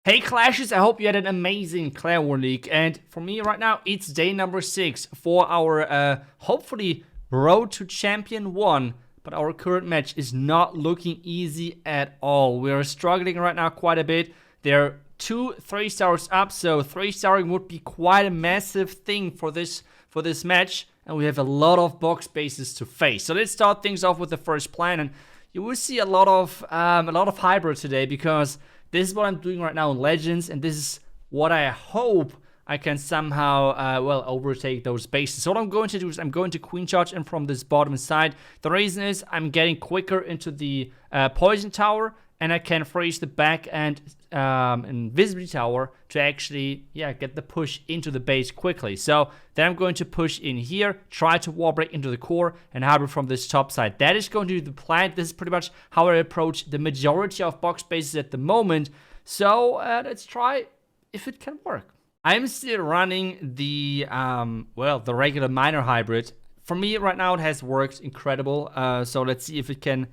Hey Clashes, I hope you had an amazing Clan War League, and for me right now, it's day number 6 for our, hopefully, road to Champion 1, but our current match is not looking easy at all. We are struggling right now quite a bit. There are 2 3-stars up, so 3-starring would be quite a massive thing for this match, and we have a lot of box spaces to face. So let's start things off with the first plan, and you will see a lot of hybrid today because this is what I'm doing right now in Legends, and this is what I hope I can somehow, overtake those bases. So what I'm going to do is I'm going to Queen Charge in from this bottom side. The reason is I'm getting quicker into the Poison Tower, and I can freeze the back and Invisibility Tower to actually, get the push into the base quickly. So then I'm going to push in here, try to wall break into the core, and hybrid from this top side. That is going to be the plan. This is pretty much how I approach the majority of box bases at the moment. So let's try if it can work. I'm still running the, the regular miner hybrid. For me right now it has worked incredible. So let's see if it can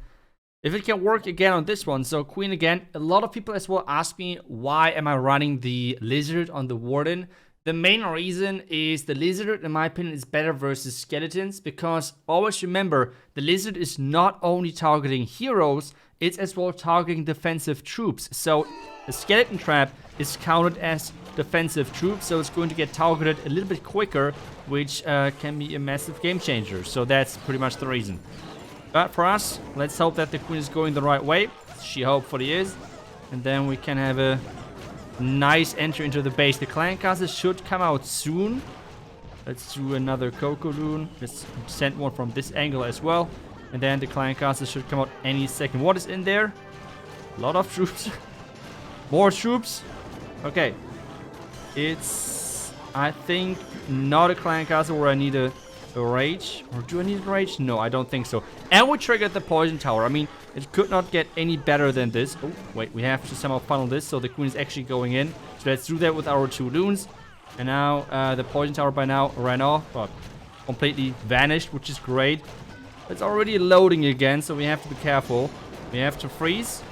work again on this one. So Queen again. A lot of people as well ask me, why am I running the Lizard on the Warden? The main reason is the Lizard, in my opinion, is better versus Skeletons, because always remember, the Lizard is not only targeting heroes, it's as well targeting defensive troops. So the Skeleton Trap is counted as defensive troops, so it's going to get targeted a little bit quicker, which can be a massive game changer. So that's pretty much the reason. But for us, let's hope that the Queen is going the right way. She hopefully is. And then we can have a nice entry into the base. The Clan Castle should come out soon. Let's do another Coco Loon. Let's send one from this angle as well. And then the Clan Castle should come out any second. What is in there? A lot of troops. More troops. Okay. It's, I think, not a Clan Castle where I need a rage. Or do I need a rage? No, I don't think so. And we triggered the Poison Tower. I mean, it could not get any better than this. Oh, wait, we have to somehow funnel this so the Queen is actually going in. So let's do that with our 2 loons. And now the Poison Tower by now ran off, but completely vanished, which is great. It's already loading again, so we have to be careful. We have to freeze.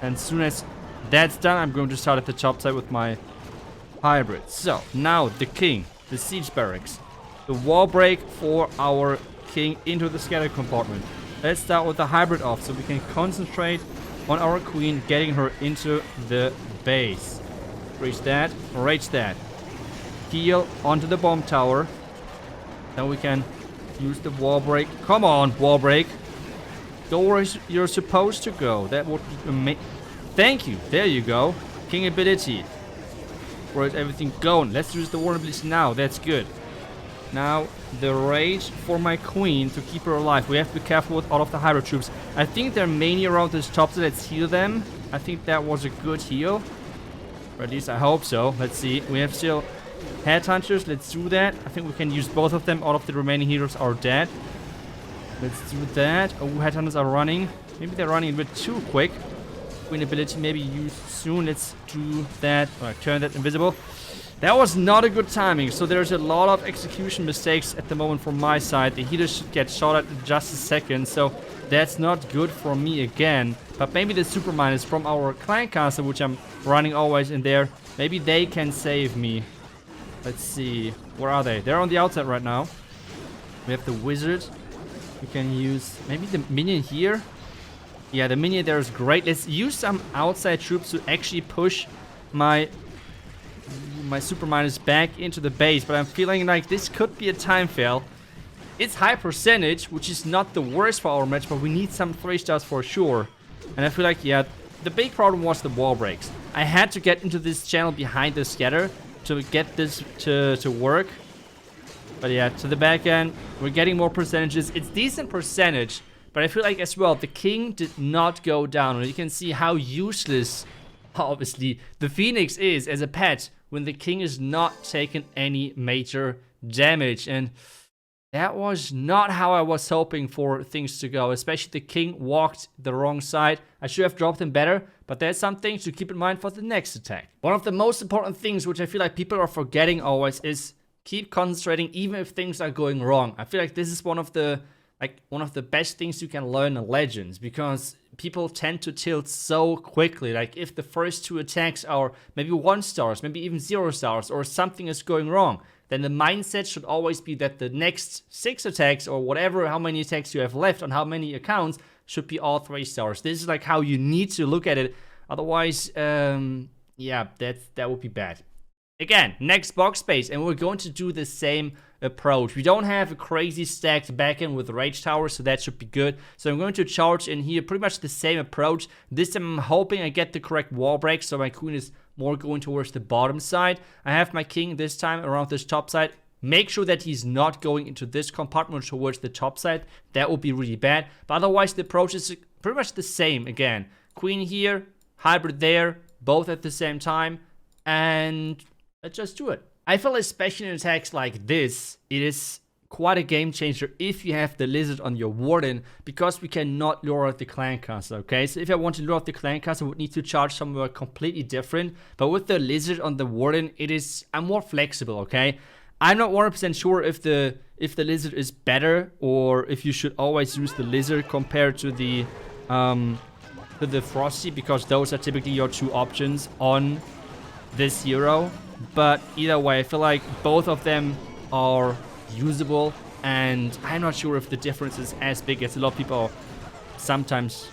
And as soon as that's done, I'm going to start at the top side with my hybrid. So now the King, the Siege Barracks. The wall break for our King into the scatter compartment. Let's start with the hybrid off so we can concentrate on our Queen, getting her into the base. Freeze that, rage that. Heal onto the bomb tower. Then we can use the wall break. Come on, wall break. Go where you're supposed to go. That would be amazing. Thank you. There you go. King ability. Where is everything going? Let's use the war ability now. That's good. Now, the rage for my Queen to keep her alive. We have to be careful with all of the hybrid troops. I think they're mainly around this top, so let's heal them. I think that was a good heal. Or at least I hope so. Let's see. We have still headhunters. Let's do that. I think we can use both of them. All of the remaining heroes are dead. Let's do that. Oh, headhunters are running. Maybe they're running a bit too quick. Queen ability maybe used soon. Let's do that. Turn that invisible. That was not a good timing, so there's a lot of execution mistakes at the moment from my side. The healers should get shot at in just a second, so that's not good for me again. But maybe the super mines from our Clan Castle, which I'm running always in there, maybe they can save me. Let's see, where are they? They're on the outside right now. We have the wizard. We can use maybe the minion here. Yeah, the minion there is great. Let's use some outside troops to actually push my super miners back into the base, but I'm feeling like this could be a time fail. It's high percentage, which is not the worst for our match, but we need some 3-stars for sure. And I feel like, the big problem was the wall breaks. I had to get into this channel behind the scatter to get this to work. But yeah, to the back end, we're getting more percentages. It's decent percentage, but I feel like as well, the King did not go down. And you can see how useless, obviously, the Phoenix is as a pet when the King is not taking any major damage. And that was not how I was hoping for things to go. Especially the King walked the wrong side. I should have dropped him better, but there's some things to keep in mind for the next attack. One of the most important things, which I feel like people are forgetting always, is keep concentrating even if things are going wrong. I feel like this is one of the like one of the best things you can learn in Legends, because people tend to tilt so quickly. Like if the first 2 attacks are maybe 1 stars, maybe even 0 stars, or something is going wrong, then the mindset should always be that the next 6 attacks or whatever, how many attacks you have left on how many accounts, should be all 3 stars. This is like how you need to look at it. Otherwise, yeah, that would be bad. Again, next box space, and we're going to do the same approach. We don't have a crazy stacked backend with Rage Tower, so that should be good. So I'm going to charge in here, pretty much the same approach. This time I'm hoping I get the correct wall break, so my queen is more going towards the bottom side. I have my king this time around this top side. Make sure that he's not going into this compartment towards the top side. That would be really bad. But otherwise, the approach is pretty much the same. Again, queen here, hybrid there, both at the same time, and let's just do it. I feel especially in attacks like this, it is quite a game changer if you have the lizard on your warden, because we cannot lure out the clan castle, okay? So if I want to lure out the clan castle, I would need to charge somewhere completely different. But with the lizard on the warden, I'm more flexible, okay? I'm not 100% sure if the lizard is better, or if you should always use the lizard compared to the frosty, because those are typically your 2 options on this hero. But either way, I feel like both of them are usable, and I'm not sure if the difference is as big as a lot of people are sometimes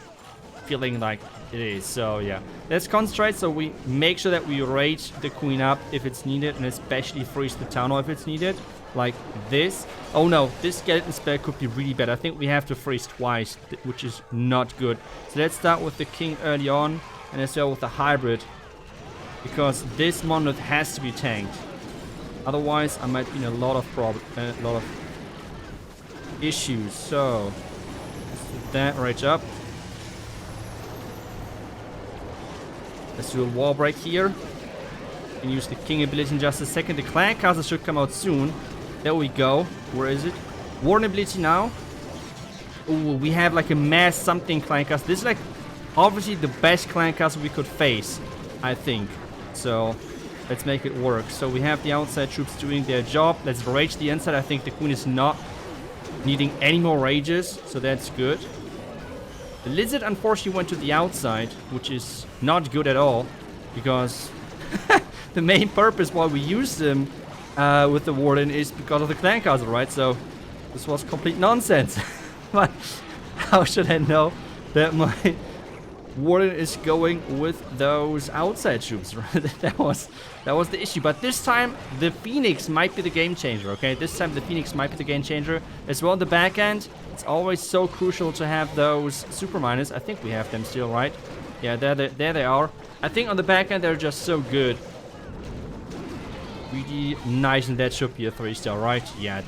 feeling like it is. So yeah, let's concentrate, so we make sure that we rage the queen up if it's needed, and especially freeze the town hall if it's needed, like this. Oh no, this skeleton spell could be really bad. I think we have to freeze twice, which is not good. So let's start with the king early on, and as well with the hybrid, because this monolith has to be tanked. Otherwise, I might be in a lot of issues. So let's do that, rage up. Let's do a wall break here. And use the king ability in just a second. The clan castle should come out soon. There we go. Where is it? Warden ability now. Ooh, we have like a mass something clan castle. This is like obviously the best clan castle we could face, I think. So let's make it work. So we have the outside troops doing their job. Let's rage the inside. I think the queen is not needing any more rages, so that's good. The lizard unfortunately went to the outside, which is not good at all, because the main purpose why we used him with the warden is because of the clan castle, right? So this was complete nonsense. But how should I know that my warden is going with those outside troops, right? that was the issue. But this time the Phoenix might be the game changer, okay? This time the Phoenix might be the game changer. As well on the back end, it's always so crucial to have those super miners. I think we have them still, right? Yeah, there they are. I think on the back end they're just so good. Really nice, and that should be a 3-star, right? Yeah,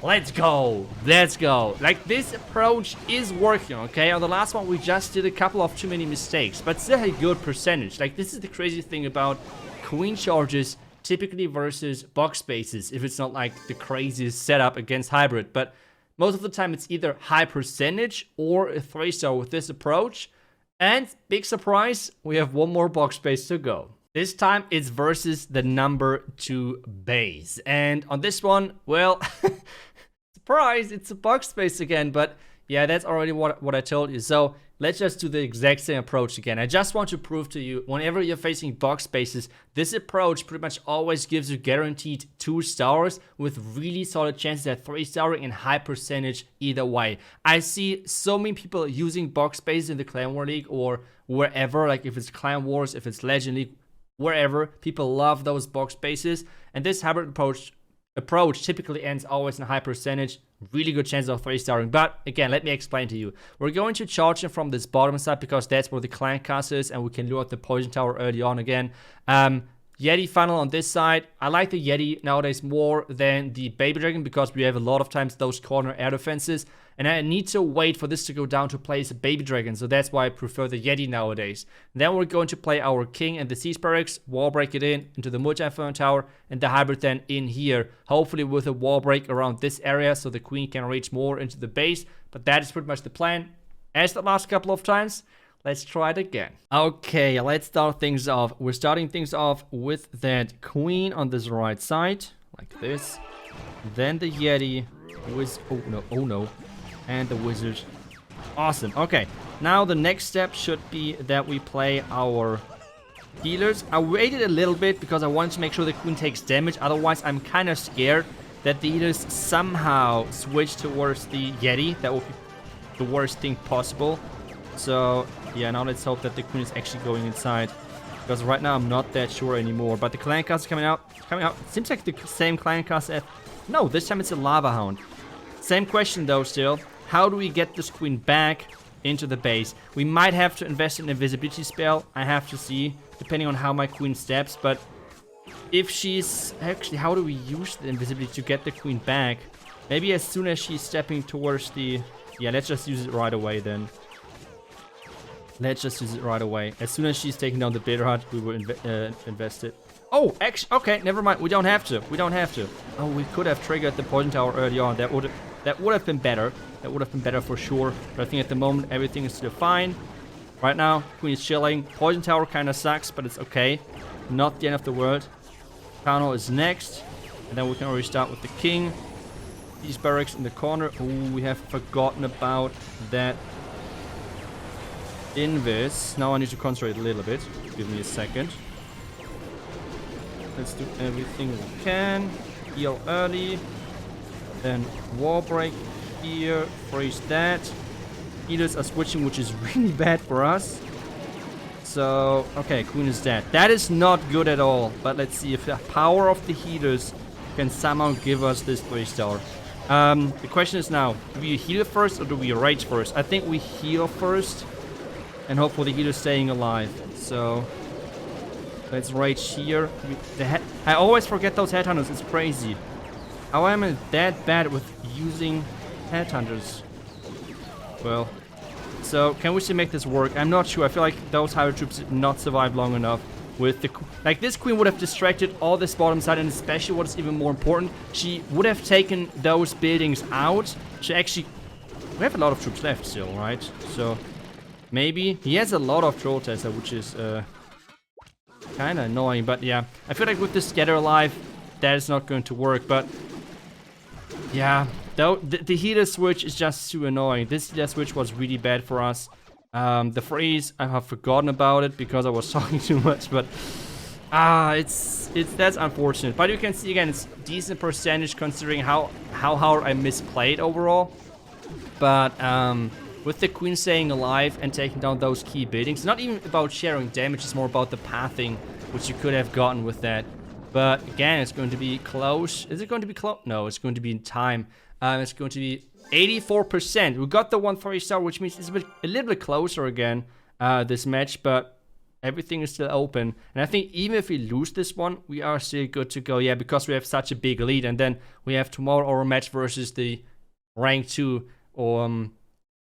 let's go. Let's go. Like, this approach is working, okay? On the last one, we just did a couple of too many mistakes, but still a good percentage. Like, this is the crazy thing about queen charges typically versus box spaces, if it's not like the craziest setup against hybrid. But most of the time, it's either high percentage or a 3-star with this approach. And big surprise, we have one more box space to go. This time, it's versus the number 2 base. And on this one, well... surprise, it's a box space again, but yeah, that's already what I told you. So let's just do the exact same approach again. I just want to prove to you, whenever you're facing box spaces, this approach pretty much always gives you guaranteed 2 stars with really solid chances at 3-starring and high percentage either way. I see so many people using box spaces in the Clan War League or wherever, like if it's Clan Wars, if it's Legend League, wherever, people love those box spaces, and this hybrid approach typically ends always in a high percentage, really good chance of 3-starring. But again, let me explain to you. We're going to charge him from this bottom side because that's where the clan castle is, and we can lure out the poison tower early on again. Yeti funnel on this side. I like the Yeti nowadays more than the baby dragon because we have a lot of times those corner air defenses, and I need to wait for this to go down to place a baby dragon, so that's why I prefer the Yeti nowadays. Then we're going to play our king and the siege barracks, wall break it into the multi-inferno tower, and the hybrid then in here, hopefully with a wall break around this area so the queen can reach more into the base. But that is pretty much the plan. As the last couple of times, let's try it again. Okay, let's start things off. We're starting things off with that queen on this right side, like this. Then the Yeti, who is, oh no. And the wizard. Awesome. Okay. Now the next step should be that we play our healers. I waited a little bit because I wanted to make sure the queen takes damage. Otherwise, I'm kind of scared that the healers somehow switch towards the Yeti. That would be the worst thing possible. So, yeah, now let's hope that the queen is actually going inside. Because right now I'm not that sure anymore. But the clan cast is coming out. It seems like the same clan cast as... No, this time it's a lava hound. Same question though still. How do we get this queen back into the base? We might have to invest in an invisibility spell. I have to see, depending on how my queen steps. But if she's... Actually, how do we use the invisibility to get the queen back? Maybe as soon as she's stepping towards the... Yeah, let's just use it right away then. Let's just use it right away. As soon as she's taking down the Bitter Hut, we will invest it. Oh, actually, okay, never mind. We don't have to. We don't have to. Oh, we could have triggered the poison tower early on. That would have been better. That would have been better for sure. But I think at the moment, everything is still fine. Right now, queen is chilling. Poison tower kind of sucks, but it's okay. Not the end of the world. Town hall is next. And then we can already start with the king. These barracks in the corner. Oh, we have forgotten about that invis. Now I need to concentrate a little bit. Give me a second. Let's do everything we can. Heal early. Then wall break here. Freeze that. Healers are switching, which is really bad for us. So, okay, queen is dead. That is not good at all. But let's see if the power of the healers can somehow give us this 3-star. The question is now, do we heal first or do we rage first? I think we heal first. And hope for the healer staying alive. So let's rage here. I always forget those headhunters. It's crazy. How am I that bad with using headhunters? Well, so can we still make this work? I'm not sure. I feel like those higher troops did not survive long enough. With the like, this queen would have distracted all this bottom side, and especially what is even more important, she would have taken those buildings out. She actually, we have a lot of troops left still, right? So. Maybe. He has a lot of troll tester, which is kind of annoying. But yeah, I feel like with the scatter alive, that is not going to work. But yeah, though the healer switch is just too annoying. This healer switch was really bad for us. The freeze, I have forgotten about it because I was talking too much. But that's unfortunate. But you can see again, it's decent percentage considering how hard I misplayed overall. But with the queen staying alive and taking down those key buildings, it's not even about sharing damage, it's more about the pathing, which you could have gotten with that. But again, it's going to be close. Is it going to be close? No, it's going to be in time. It's going to be 84%. We got the 1 3-star, which means it's a little bit closer again, this match, but everything is still open. And I think even if we lose this one, we are still good to go. Yeah, because we have such a big lead. And then we have tomorrow our match versus the rank 2, or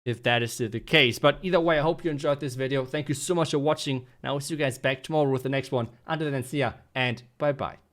if that is still the case. But either way, I hope you enjoyed this video. Thank you so much for watching. And I will see you guys back tomorrow with the next one. Until then, see ya and bye-bye.